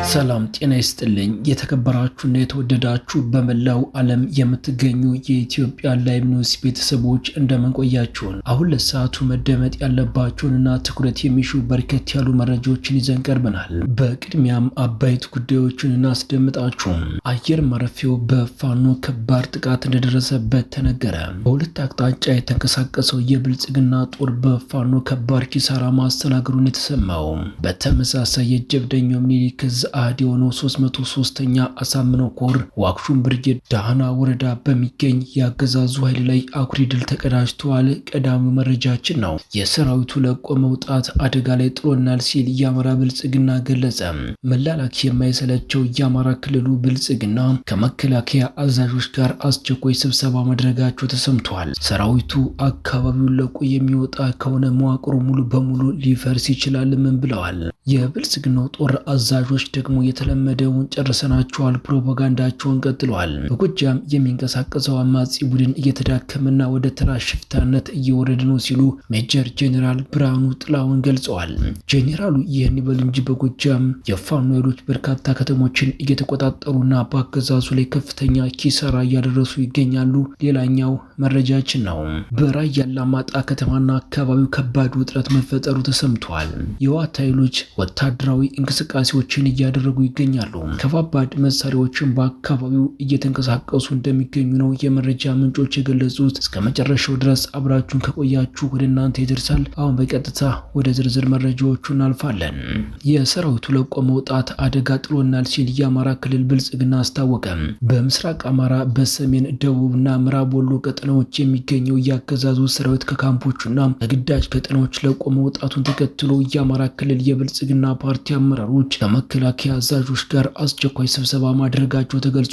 ሰላም ጤና ይስጥልኝ የተከበራችሁና የተወደዳችሁ በመላው ዓለም የምትገኙ የኢትዮጵያ ላይቭ ኒውስ ቤተሰቦች እንደምን ቆያችሁን? አሁን ለሰዓቱ መደመጥ ያለባቸውንና ትኩረት የሚሹ በርከት ያሉ መረጃዎችን ይዘን ቀርበናል። በቅድሚያም አበይት ጉዳዮችን እናስደምጣችሁ። አየር ማረፊያው በፋኖ ከባድ ጥቃት እንደደረሰበት ተነገረ። በሁለት አቅጣጫ የተንቀሳቀሰው የብልጽግና ጦር በፋኖ ከባድ ኪሳራ ማስተናገዱን የተሰማው። በተመሳሳይ የጀብደኛው ምኒልክ አህድ የሆነው 303ኛ አሳምነው ኮር ዋክሹም ብርጌድ ዳህና ወረዳ በሚገኝ የአገዛዙ ኃይል ላይ አኩሪ ድል ተቀዳጅቷል። ቀዳሚው መረጃችን ነው። የሰራዊቱ ለቆ መውጣት አደጋ ላይ ጥሎናል ሲል የአማራ ብልጽግና ገለጸ። መላላክ የማይሰለቸው የአማራ ክልሉ ብልጽግና ከመከላከያ አዛዦች ጋር አስቸኳይ ስብሰባ ማድረጋቸው ተሰምቷል። ሰራዊቱ አካባቢውን ለቆ የሚወጣ ከሆነ መዋቅሩ ሙሉ በሙሉ ሊፈርስ ይችላል ምን ብለዋል። የብልጽግናው ጦር አዛዦች ደግሞ የተለመደውን ጨርሰናቸዋል ፕሮፓጋንዳቸውን ቀጥለዋል። በጎጃም የሚንቀሳቀሰው አማጺ ቡድን እየተዳከመና ወደ ተራ ሽፍታነት እየወረደ ነው ሲሉ ሜጀር ጄኔራል ብርሃኑ ጥላውን ገልጸዋል። ጄኔራሉ ይህን ይበሉ እንጂ በጎጃም የፋኖ ኃይሎች በርካታ ከተሞችን እየተቆጣጠሩና በአገዛዙ ላይ ከፍተኛ ኪሳራ እያደረሱ ይገኛሉ። ሌላኛው መረጃችን ነው። በራያ አላማጣ ከተማና አካባቢው ከባድ ውጥረት መፈጠሩ ተሰምቷል። የዋት ኃይሎች ወታደራዊ እንቅስቃሴዎችን እያደረጉ ይገኛሉ። ከባባድ መሳሪያዎችን በአካባቢው እየተንቀሳቀሱ እንደሚገኙ ነው የመረጃ ምንጮች የገለጹት። እስከ መጨረሻው ድረስ አብራችሁን ከቆያችሁ ወደ እናንተ ይደርሳል። አሁን በቀጥታ ወደ ዝርዝር መረጃዎቹ እናልፋለን። የሰራዊቱ ለቆ መውጣት አደጋ ጥሎናል ሲል የአማራ ክልል ብልጽግና አስታወቀ። በምስራቅ አማራ በሰሜን ደቡብና ምዕራብ ወሎ ቀጠናዎች የሚገኘው የአገዛዙ ሰራዊት ከካምፖቹና ከግዳጅ ቀጠናዎች ለቆ መውጣቱን ተከትሎ የአማራ ክልል የብልጽግና ፓርቲ አመራሮች ከመከላከያ አዛዦች ጋር አስቸኳይ ስብሰባ ማድረጋቸው ተገልጿል።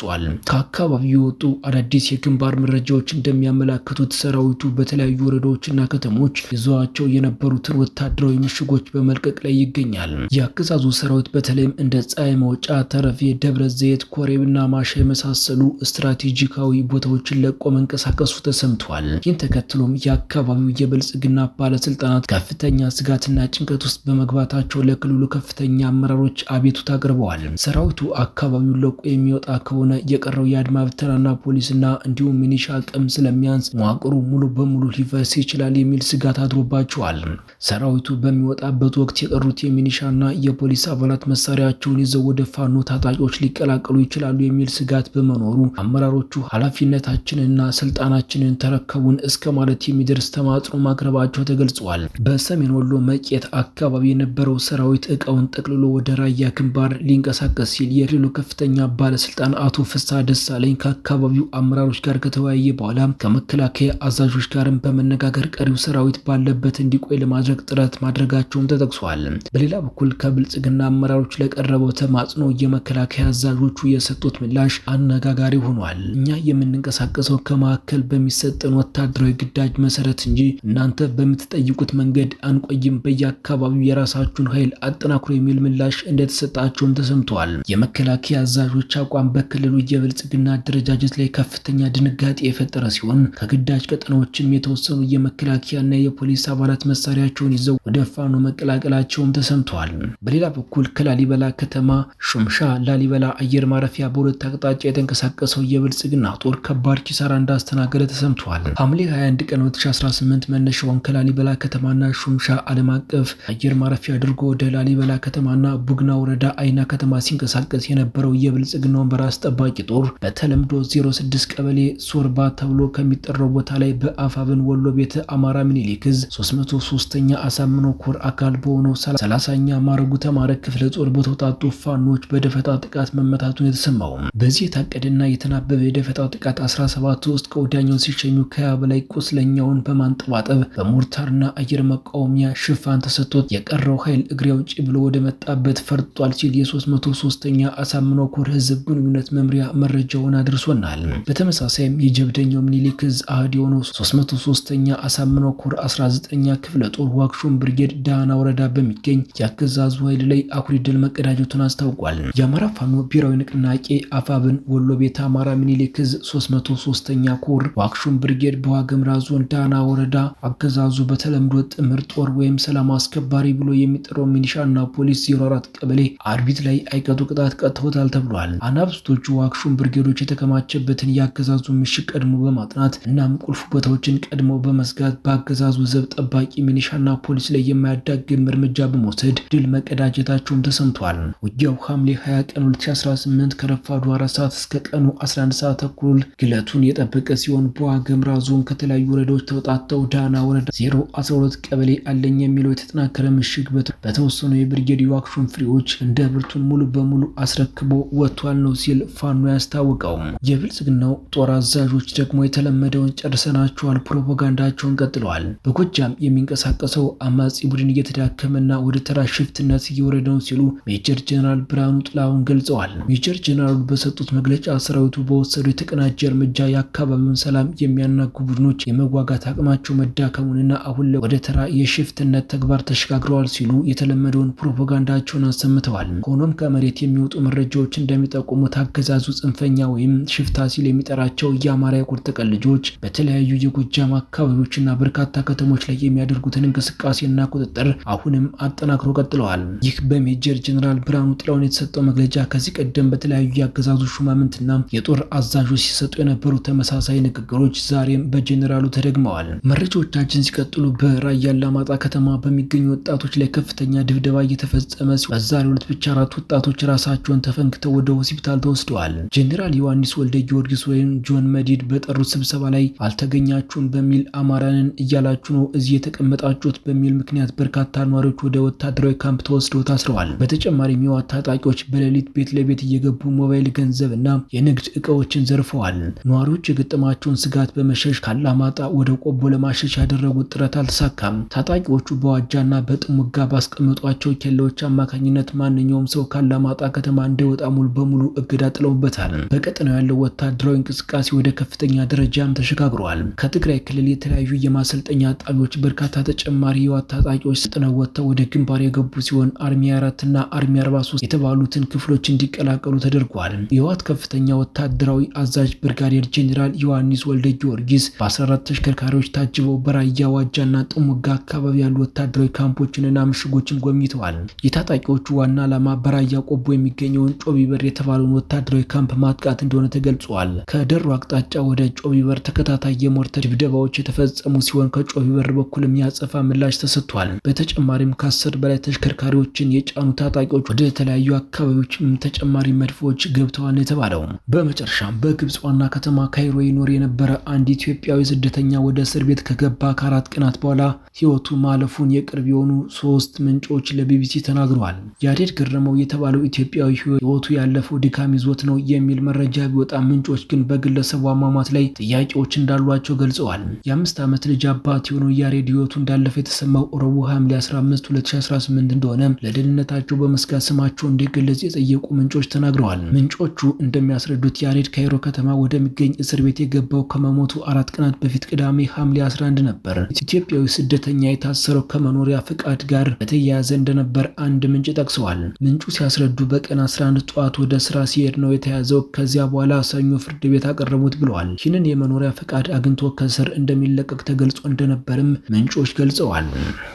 ከአካባቢው የወጡ አዳዲስ የግንባር መረጃዎች እንደሚያመላክቱት ሰራዊቱ በተለያዩ ወረዳዎችና ከተሞች ይዘዋቸው የነበሩትን ወታደራዊ ምሽጎች በመልቀቅ ላይ ይገኛል። የአገዛዙ ሰራዊት በተለይም እንደ ፀሐይ መውጫ፣ ተረፌ፣ ደብረ ዘይት፣ ኮሬብና ማሻ የመሳሰሉ ስትራቴጂካዊ ቦታዎችን ለቆ መንቀሳቀሱ ተሰምቷል። ይህን ተከትሎም የአካባቢው የብልጽግና ባለስልጣናት ከፍተኛ ስጋትና ጭንቀት ውስጥ በመግባታቸው ለክልሉ ከፍተኛ አመራሮች አቤቱታ አቅርበዋል። ሰራዊቱ አካባቢውን ለቆ የሚወጣ ከሆነ የቀረው የአድማ ብተናና ፖሊስና እንዲሁም ሚኒሻ አቅም ስለሚያንስ መዋቅሩ ሙሉ በሙሉ ሊፈርስ ይችላል የሚል ስጋት አድሮባቸዋል። ሰራዊቱ በሚወጣበት ወቅት የቀሩት የሚኒሻና የፖሊስ አባላት መሳሪያቸውን ይዘው ወደ ፋኖ ታጣቂዎች ሊቀላቀሉ ይችላሉ የሚል ስጋት በመኖሩ አመራሮቹ ኃላፊነታችንንና ስልጣናችንን ተረከቡን እስከ ማለት የሚደርስ ተማጽኖ ማቅረባቸው ተገልጿል። በሰሜን ወሎ መቄት አካባቢ የነበረው ሰራዊት እቃውን ጠቅልሎ ወደ ራያ ግንባር ሊንቀሳቀስ ሲል የክልሉ ከፍተኛ ባለስልጣን አቶ ፍስሐ ደሳለኝ ከአካባቢው አመራሮች ጋር ከተወያየ በኋላ ከመከላከያ አዛዦች ጋርም በመነጋገር ቀሪው ሰራዊት ባለበት እንዲቆይ ለማድረግ ጥረት ማድረጋቸውም ተጠቅሷል። በሌላ በኩል ከብልጽግና አመራሮች ለቀረበው ተማጽኖ የመከላከያ አዛዦቹ የሰጡት ምላሽ አነጋጋሪ ሆኗል። እኛ የምንንቀሳቀሰው ከማዕከል በሚሰጠን ወታደራዊ ግዳጅ መሰረት እንጂ እናንተ በምትጠይቁት መንገድ አንቆይም፣ በየአካባቢው የራሳችሁን ኃይል አጠናክሮ የሚል ምላሽ እንደተሰጣቸውም ተሰምቷል። የመከላከያ አዛዦች አቋም በክልሉ የብልጽግና አደረጃጀት ላይ ከፍተኛ ድንጋጤ የፈጠረ ሲሆን ከግዳጅ ቀጠናዎችም የተወሰኑ የመከላከያና የፖሊስ አባላት መሳሪያቸውን ይዘው ወደ ፋኖ መቀላቀላቸውም ተሰምቷል። በሌላ በኩል ከላሊበላ ከተማ ሹምሻ ላሊበላ አየር ማረፊያ በሁለት አቅጣጫ የተንቀሳቀሰው የብልጽግና ጦር ከባድ ኪሳራ እንዳስተናገደ ተሰምቷል። ሐምሌ 21 ቀን 2018 መነሻውን ከላሊበላ ከተማና ሹምሻ ዓለም አቀፍ አየር ማረፊያ አድርጎ ወደ ላሊበላ ከተማና ቡግና ወረዳ አይና ከተማ ሲንቀሳቀስ የነበረው የብልጽግናውን በራስ ጠባቂ ጦር በተለምዶ 06 ቀበሌ ሶርባ ተብሎ ከሚጠራው ቦታ ላይ በአፋብን ወሎ ቤተ አማራ ምኒልክ ዕዝ 303ኛ አሳምነው ኮር አካል በሆነው 30ኛ ማረጉ ተማረ ክፍለ ጦር በተውጣጡ ፋኖች በደፈጣ ጥቃት መመታቱን የተሰማው። በዚህ የታቀደና የተናበበ የደፈጣ ጥቃት 17 ውስጥ ከወዲያኛው ሲሸኙ ከያ በላይ ቁስለኛውን በማንጠባጠብ በሞርታርና አየር መቃወሚያ ሽፋን ተሰጥቶት የቀረው ኃይል እግሬ አውጪ ብሎ ወደ መጣበት ፈርጧል ሲል የ303ኛ አሳምነው ኮር ህዝብ ግንኙነት መምሪያ መረጃውን አድርሶናል። በተመሳሳይም የጀብደኛው ምኒልክ ዕዝ አህድ የሆነው 303ኛ አሳምነው ኮር 19ኛ ክፍለ ጦር ዋክሹም ብርጌድ ዳህና ወረዳ በሚገኝ የአገዛዙ ኃይል ላይ አኩሪ ድል መቀዳጀቱን አስታውቋል። የአማራ ፋኖ ብሔራዊ ንቅናቄ አፋብን ወሎ ቤተ አማራ ምኒልክ ዕዝ 303ኛ ኮር ዋክሹም ብርጌድ በዋግምራ ዞን ዳህና ወረዳ አገዛዙ በተለምዶ ጥምር ጦር ወይም ሰላም አስከባሪ ብሎ የሚጠራው ሚኒሻና ፖሊስ 04 ቀበሌ አርብ አርቢት ላይ አይቀጡ ቅጣት ቀጥተውታል ተብሏል። አናብስቶቹ ዋክሹም ብርጌዶች የተከማቸበትን የአገዛዙ ምሽግ ቀድሞ በማጥናት እናም ቁልፍ ቦታዎችን ቀድሞ በመዝጋት በአገዛዙ ዘብ ጠባቂ ሚኒሻና ፖሊስ ላይ የማያዳግም እርምጃ በመውሰድ ድል መቀዳጀታቸውም ተሰምቷል። ውጊያው ሐምሌ 20 ቀን 2018 ከረፋዱ 4 ሰዓት እስከ ቀኑ 11 ሰዓት ተኩል ግለቱን የጠበቀ ሲሆን በዋግኽምራ ዞን ከተለያዩ ወረዳዎች ተውጣተው ዳና ወረዳ 012 ቀበሌ አለኝ የሚለው የተጠናከረ ምሽግ በተወሰኑ የብርጌድ ዋክሹም ፍሬዎች እንደ ብርቱን ሙሉ በሙሉ አስረክቦ ወጥቷል ነው ሲል ፋኖ ያስታወቀው። የብልጽግናው ጦር አዛዦች ደግሞ የተለመደውን ጨርሰናቸዋል ፕሮፓጋንዳቸውን ቀጥለዋል። በጎጃም የሚንቀሳቀሰው አማጺ ቡድን እየተዳከመና ወደ ተራ ሽፍትነት እየወረደ ነው ሲሉ ሜጀር ጀነራል ብርሃኑ ጥላሁን ገልጸዋል። ሜጀር ጀነራሉ በሰጡት መግለጫ ሰራዊቱ በወሰዱ የተቀናጀ እርምጃ የአካባቢውን ሰላም የሚያናጉ ቡድኖች የመዋጋት አቅማቸው መዳከሙንና አሁን ላይ ወደ ተራ የሽፍትነት ተግባር ተሸጋግረዋል ሲሉ የተለመደውን ፕሮፓጋንዳቸውን አሰምተዋል። ሆኖም ከመሬት የሚወጡ መረጃዎች እንደሚጠቁሙት አገዛዙ ጽንፈኛ ወይም ሽፍታ ሲል የሚጠራቸው የአማራ የቁርጥ ቀን ልጆች በተለያዩ የጎጃም አካባቢዎችና በርካታ ከተሞች ላይ የሚያደርጉትን እንቅስቃሴና ቁጥጥር አሁንም አጠናክሮ ቀጥለዋል። ይህ በሜጀር ጀነራል ብርሃኑ ጥላሁን የተሰጠው መግለጫ ከዚህ ቀደም በተለያዩ የአገዛዙ ሹማምንትና የጦር አዛዦች ሲሰጡ የነበሩ ተመሳሳይ ንግግሮች ዛሬም በጀነራሉ ተደግመዋል። መረጃዎቻችን ሲቀጥሉ በራያ አላማጣ ከተማ በሚገኙ ወጣቶች ላይ ከፍተኛ ድብደባ እየተፈጸመ ሲሆን በዛሬው ዕለት ብቻ 4 ወጣቶች ራሳቸውን ተፈንክተው ወደ ሆስፒታል ተወስደዋል። ጀነራል ዮሐንስ ወልደ ጊዮርጊስ ወይም ጆን መዲድ በጠሩት ስብሰባ ላይ አልተገኛችሁም በሚል አማራንን እያላችሁ ነው እዚህ የተቀመጣችሁት በሚል ምክንያት በርካታ ነዋሪዎች ወደ ወታደራዊ ካምፕ ተወስደው ታስረዋል። በተጨማሪም የህወሓት ታጣቂዎች በሌሊት ቤት ለቤት እየገቡ ሞባይል፣ ገንዘብና የንግድ እቃዎችን ዘርፈዋል። ነዋሪዎች የገጠማቸውን ስጋት በመሸሽ ካላማጣ ወደ ቆቦ ለማሸሽ ያደረጉት ጥረት አልተሳካም። ታጣቂዎቹ በዋጃና በጥሙጋ ባስቀመጧቸው ኬላዎች አማካኝነት ማንኛውም ሰው ካላማጣ ከተማ እንዳይወጣ ሙሉ በሙሉ እገዳ ጥለውበታል። በቀጠናው ያለው ወታደራዊ እንቅስቃሴ ወደ ከፍተኛ ደረጃም ተሸጋግሯል። ከትግራይ ክልል የተለያዩ የማሰልጠኛ ጣቢያዎች በርካታ ተጨማሪ የህወሓት ታጣቂዎች ስልጥነው ወጥተው ወደ ግንባር የገቡ ሲሆን አርሚ 4 እና አርሚ 43 የተባሉትን ክፍሎች እንዲቀላቀሉ ተደርጓል። የህወሓት ከፍተኛ ወታደራዊ አዛዥ ብርጋዴር ጄኔራል ዮሐንስ ወልደ ጊዮርጊስ በ14 ተሽከርካሪዎች ታጅበው በራያ ዋጃና ጥሙጋ አካባቢ ያሉ ወታደራዊ ካምፖችንና ምሽጎችን ጎብኝተዋል። የታጣቂዎቹ ዋና ዓላማ በራያ ቆቦ የሚገኘውን ጮቢበር የተባለውን ወታደራዊ ካምፕ ማጥቃት እንደሆነ ተገልጿል። ከደሩ አቅጣጫ ወደ ጮቢበር ተከታታይ የሞርተር ድብደባዎች የተፈጸሙ ሲሆን ከጮቢበር በኩልም ያጸፋ ምላሽ ተሰጥቷል። በተጨማሪም ከ10 በላይ ተሽከርካሪዎችን የጫኑ ታጣቂዎች ወደ የተለያዩ አካባቢዎች ተጨማሪ መድፎች ገብተዋል የተባለው። በመጨረሻም በግብጽ ዋና ከተማ ካይሮ ይኖር የነበረ አንድ ኢትዮጵያዊ ስደተኛ ወደ እስር ቤት ከገባ ከ4 ቀናት በኋላ ህይወቱ ማለፉን የቅርብ የሆኑ 3 ምንጮች ለቢቢሲ ተናግረዋል። ያሬድ ገረመው የተባለው ኢትዮጵያዊ ህይወቱ ያለፈው ድካም ይዞት ነው የሚል መረጃ ቢወጣ ምንጮች ግን በግለሰቡ አሟሟት ላይ ጥያቄዎች እንዳሏቸው ገልጸዋል። የ5 ዓመት ልጅ አባት የሆነው ያሬድ ህይወቱ እንዳለፈ የተሰማው ረቡዕ ሐምሌ 15 2018 እንደሆነ ለደህንነታቸው በመስጋት ስማቸው እንዲገለጽ የጠየቁ ምንጮች ተናግረዋል። ምንጮቹ እንደሚያስረዱት ያሬድ ካይሮ ከተማ ወደሚገኝ እስር ቤት የገባው ከመሞቱ 4 ቀናት በፊት ቅዳሜ ሐምሌ 11 ነበር። ኢትዮጵያዊ ስደተኛ የታሰረው ከመኖሪያ ፍቃድ ጋር በተያያዘ እንደነበር አንድ ምንጭ ጠቅሰዋል። ምንጩ ሲያስረዱ በቀን 11 ጠዋት ወደ ስራ ሲሄድ ነው የተያዘው። ከዚያ በኋላ ሰኞ ፍርድ ቤት አቀረቡት ብለዋል። ይህንን የመኖሪያ ፍቃድ አግኝቶ ከስር እንደሚለቀቅ ተገልጾ እንደነበርም ምንጮች ገልጸዋል።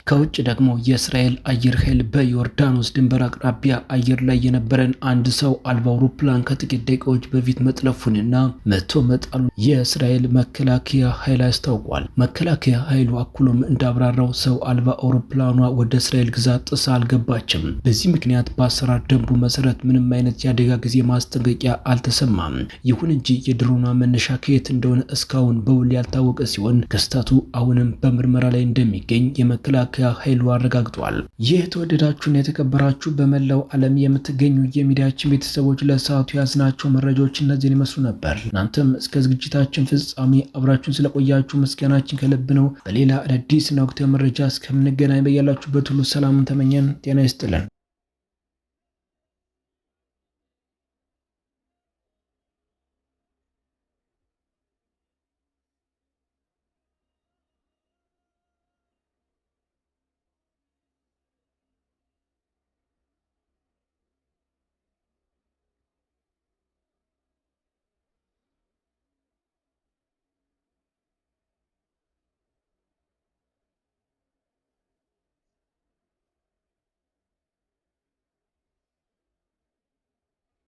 ከውጭ ደግሞ የእስራኤል አየር ኃይል በዮርዳኖስ ድንበር አቅራቢያ አየር ላይ የነበረን አንድ ሰው አልባ አውሮፕላን ከጥቂት ደቂቃዎች በፊት መጥለፉንና መቶ መጣሉን የእስራኤል መከላከያ ኃይል አስታውቋል። መከላከያ ኃይሉ አክሎም እንዳብራራው ሰው አልባ አውሮፕላኗ ወደ እስራኤል ግዛት ጥሳ አልገባችም። በዚህ ምክንያት በአሰራር ደንቡ መሰረት ምንም አይነት የአደጋ ጊዜ ማስጠንቀቂያ አልተሰማም። ይሁን እንጂ የድሮኗ መነሻ ከየት እንደሆነ እስካሁን በውል ያልታወቀ ሲሆን ክስተቱ አሁንም በምርመራ ላይ እንደሚገኝ የመከላከያ ኃይሉ አረጋግጧል። ይህ የተወደዳችሁና የተከበራችሁ በመላው ዓለም የምትገኙ የሚዲያችን ቤተሰቦች ለሰዓቱ ያዝናቸው መረጃዎች እነዚህን ይመስሉ ነበር። እናንተም እስከ ዝግጅታችን ፍጻሜ አብራችሁን ስለቆያችሁ ምስጋናችን ከልብ ነው። በሌላ አዳዲስና ወቅታዊ መረጃ እስከምንገናኝ በያላችሁበት ሁሉ ሰላምን ተመኘን። ጤና ይስጥልን።